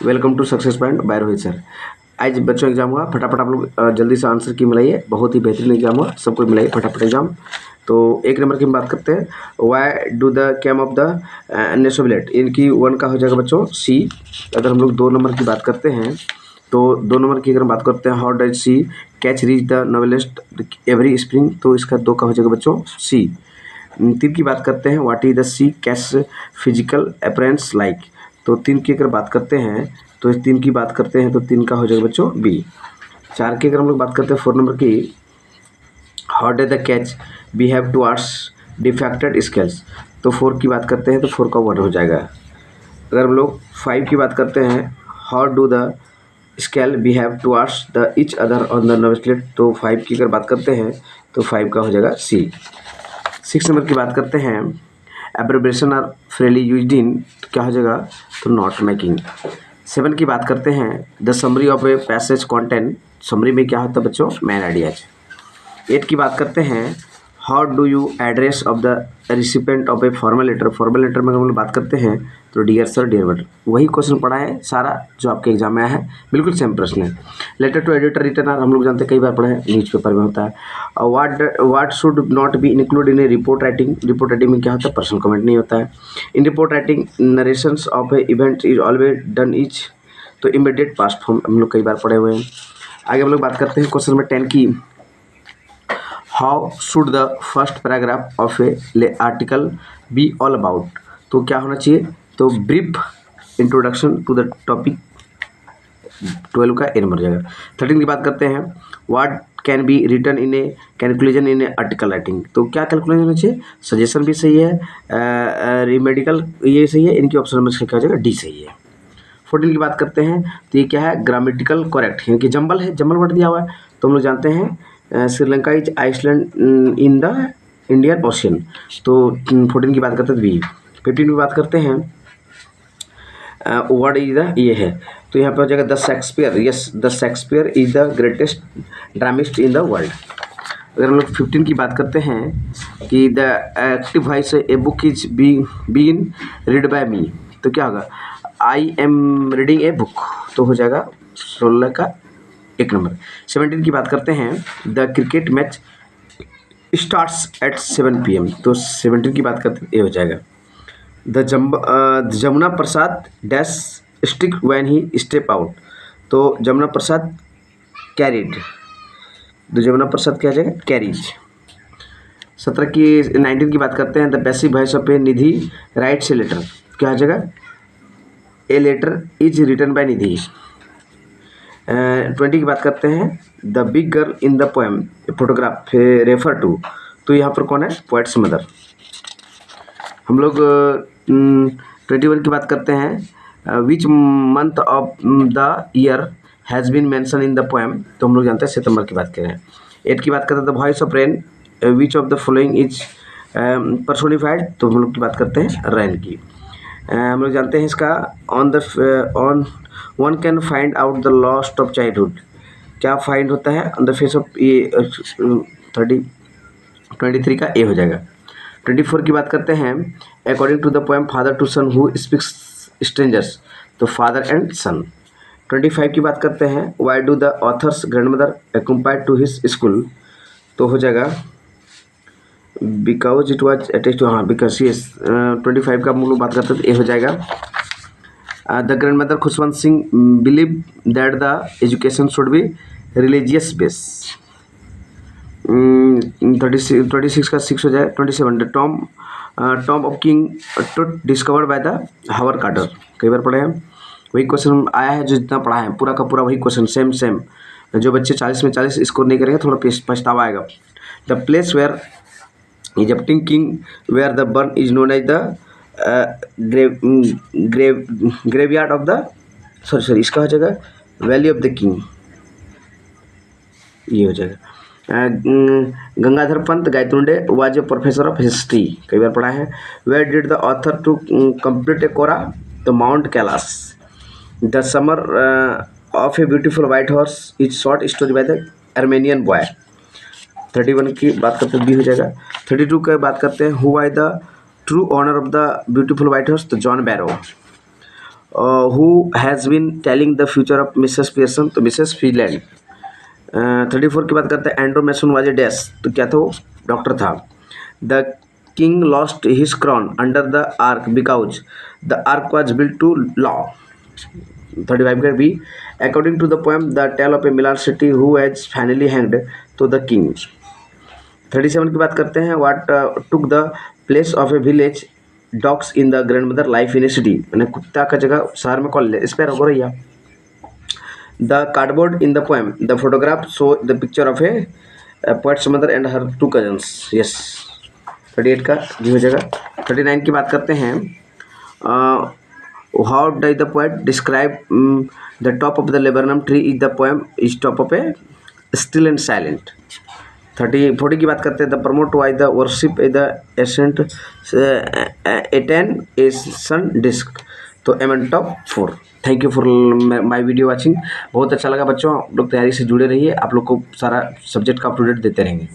Welcome to success point by Rohit sir. आज बच्चों exam हुआ, फटाफट आप लोग जल्दी से आंसर की मिलाइए। बहुत ही बेहतरीन एग्जाम हुआ, सबको मिलाइए फटाफट एग्जाम। तो एक नंबर की हम बात करते हैं, why do the cam of the नेसोविलेट, इनकी वन का हो जाएगा बच्चों सी। अगर हम लोग 2 नंबर की बात करते हैं तो 2 नंबर की अगर हम बात करते हैं, how does she catch reach the novelist every spring, तो इसका 2 का हो जाएगा बच्चों सी। 3 की बात करते हैं, what is the sea cash physical appearance like, तो 3 की अगर बात करते हैं तो इस 3 की बात करते हैं तो 3 का हो जाएगा बच्चों बी। 4 की अगर हम लोग बात करते हैं 4 नंबर की, how day the catch behave towards defected scales, तो 4 की बात करते हैं तो 4 का 1 हो जाएगा। अगर हम लोग 5 की बात करते हैं, how do the scale behave towards the each other on the novelist, तो 5 की अगर बात करते हैं तो 5 का हो जाएगा सी। 6 नंबर की बात करते हैं, abbreviation are freely used in, क्या हो जाएगा तो नॉट मेकिंग। 7 की बात करते हैं, the summary of a passage content, summary में क्या होता है बच्चों मेन आइडियाज। 8 की बात करते हैं, how do you address of the recipient of a formal letter, formal letter में हम लोग बात करते हैं तो डियर सर डियर मैडम, वही क्वेश्चन पढ़ा है सारा जो आपके एग्जाम में आया है, बिल्कुल सेम प्रश्न है। लेटर टू एडिटर रिटर्नर हम लोग जानते हैं, कई बार पढ़े हैं, न्यूज़पेपर में होता है। What should not be include in a report writing, report writing में क्या होता है पर्सनल कमेंट नहीं होता है। In report writing narrations of a event is always done is, तो इमीडिएट पास्ट फॉर्म हम लोग कई बार पढ़े हुए हैं। आगे हम लोग बात करते हैं क्वेश्चन नंबर 10 की, how should the first paragraph of a article be all about, तो क्या होना चाहिए तो brief introduction to the topic. 12 का ए नंबर हो जाएगा। 13 की बात करते हैं, what can be return in A calculation in A article writing, तो क्या कैलकुलेशन होना चाहिए, सजेशन भी सही है, रिमेडिकल ये सही है, इनकी ऑप्शन नंबर क्या हो जाएगा डी सही है। 14 की बात करते हैं तो ये क्या है ग्रामेटिकल करेक्ट, यानी कि जंबल है, जंबल वर्ड दिया हुआ है, तो हम लोग जानते हैं Sri Lanka is island in the Indian ocean, तो 14 की बात करते हैं बी। 15 की बात करते हैं, वर्ड इज द ये है, तो यहाँ पे हो जाएगा the Shakespeare, yes the Shakespeare is the greatest dramatist in the world. अगर हम लोग 15 की बात करते हैं कि the active voice a book is been read by me, तो क्या होगा I am reading a book, तो हो जाएगा 16 का 1 नंबर। 17 की बात करते हैं, the cricket match starts at 7 PM, तो 17 की बात करते हैं ये हो जाएगा। The Jamuna Prasad dash stick when he step out, तो जमुना प्रसाद कैरिड, तो जमुना प्रसाद क्या आ जाएगा कैरीज। 19 की बात करते हैं, the passive voice of a Nidhi writes a letter, क्या आ जाएगा a letter is written by Nidhi. 20 की बात करते हैं, the big girl in the poem photograph refer to, तो यहाँ पर कौन है पोएट्स मदर। हम लोग 21 की बात करते हैं, which month of the year has been mention in the poem, तो हम लोग जानते हैं सितंबर की बात कर रहे हैं। 8 की बात करते हैं, the voice of rain which of the following is personified, तो हम लोग की बात करते हैं रेन की। हम लोग जानते हैं इसका on one can find out the lost of childhood, क्या फाइंड होता है ऑन द फेस ऑफ ये 23 का ए हो जाएगा। 24 की बात करते हैं, according to the poem father to son who speaks strangers, तो फादर एंड सन। 25 की बात करते हैं, why do the author's grandmother accompanied to his school, तो हो जाएगा because it was attach to, हाँ बिकॉज यस। 25 का हम लोग बात करते हैं तो ए हो जाएगा। The grandmother Khushwant Singh believe that the education should be religious base. 26 का 6 हो जाए। 27 the tomb of king Tut discovered by the Howard Carter, कई बार पढ़े हैं, वही क्वेश्चन आया है जो जितना पढ़ा है पूरा का पूरा वही क्वेश्चन सेम। जो बच्चे 40 में 40 स्कोर नहीं करेंगे थोड़ा पछतावा आएगा। The place where Egyptian king were the burn is known as the graveyard of the sorry इसका हो जाएगा वैली ऑफ द किंग, ये हो जाएगा। Gangadhar Pant Gaitonde was a professor of history, कई बार पढ़ा है। Where did the author to complete a kora, the mount Kailash. The summer of a beautiful white horse is short story by the Armenian boy. 31 की बात करते हैं बी हो जाएगा। 32 की बात करते हैं, who was the true owner of the beautiful white horse, तो John Byro. Who has been telling the future of Mrs Pearson, तो मिसेस फीलैंड। 34 की बात करते हैं, Andrew Manson was a dash, तो क्या था वो, डॉक्टर था। The king lost his crown under the arch because the arch was built too low. 35 का B, according to the poem the tale of A miller city who has finally hanged to the king. 37 की बात करते हैं, what took the place of a village dogs in the grandmother life in a city, मैंने कुत्ता का जगह शहर में कौन ले, स्पेयर हो रही है। The cardboard in the poem the photograph show the picture of A poets mother and her 2 cousins, yes. 38 का जी हो जाएगा। 39 की बात करते हैं, how does the poet describe the top of the laburnum tree is the poem is top of a still and silent. 40 की बात करते हैं, the promote why the worship a the ascent attain a sun disc, तो am top 4। Thank you for my video watching. बहुत अच्छा लगा बच्चों, आप लोग तैयारी से जुड़े रहिए, आप लोग को सारा सब्जेक्ट का अप टू डेट देते रहेंगे।